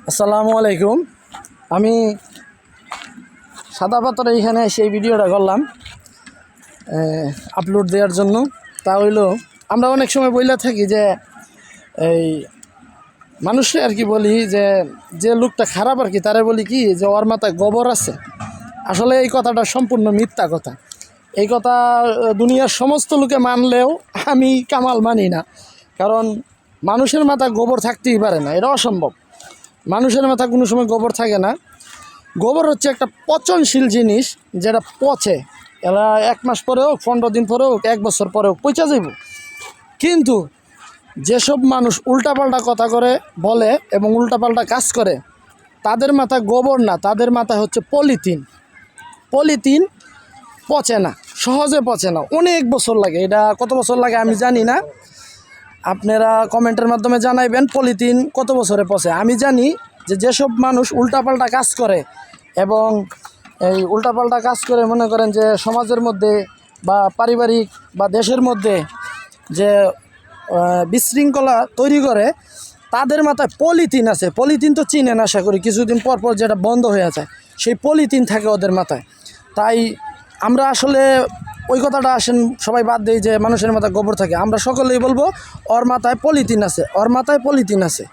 আসসালামু আলাইকুম। আমি সাদা পাথরে এইখানে সেই ভিডিওটা করলাম আপলোড দেওয়ার জন্য। তা হইলো আমরা অনেক সময় বইলা থাকি যে এই মানুষে আর কি বলি যে যে লোকটা খারাপ আর কি তারে বলি কি যে ওর মাথায় গোবর আছে। আসলে এই কথাটা সম্পূর্ণ মিথ্যা কথা। এই কথা দুনিয়ার সমস্ত লোকে মানলেও আমি কামাল মানি না, কারণ মানুষের মাথায় গোবর থাকতেই পারে না, এটা অসম্ভব। মানুষের মাথা কোনো সময় গোবর থাকে না। গোবর হচ্ছে একটা পচনশীল জিনিস, যেটা পচে। এরা 1 মাস পরে হোক, 15 দিন পরে হোক, 1 বছর পরে হোক, পচা যাইব। কিন্তু যেসব মানুষ উল্টাপাল্টা কথা করে বলে এবং উল্টাপাল্টা কাজ করে, তাদের মাথা গোবর না, তাদের মাথা হচ্ছে পলিথিন। পলিথিন পচে না, সহজে পচে না, অনেক বছর লাগে। এটা কত বছর লাগে আমি জানি না, আপনারা কমেন্টের মাধ্যমে জানাইবেন পলিথিন কত বছরে পচে। আমি জানি যে যেসব মানুষ উল্টাপাল্টা কাজ করে এবং এই উল্টাপাল্টা কাজ করে মনে করেন যে সমাজের মধ্যে বা পারিবারিক বা দেশের মধ্যে যে বিশৃঙ্খলা তৈরি করে, তাদের মাথায় পলিথিন আছে। পলিথিন তো চিনেন আশা করি, কিছুদিন পর পর যেটা বন্ধ হয়ে যায়, সেই পলিথিন থাকে ওদের মাথায়। তাই আমরা আসলে ওই কথাটা আসেন সবাই বাদ দেই যে মানুষের মাথায় গোবর থাকে। আমরা সকলেই বলবো ওর মাথায় পলিথিন আছে, ওর মাথায় পলিথিন আছে।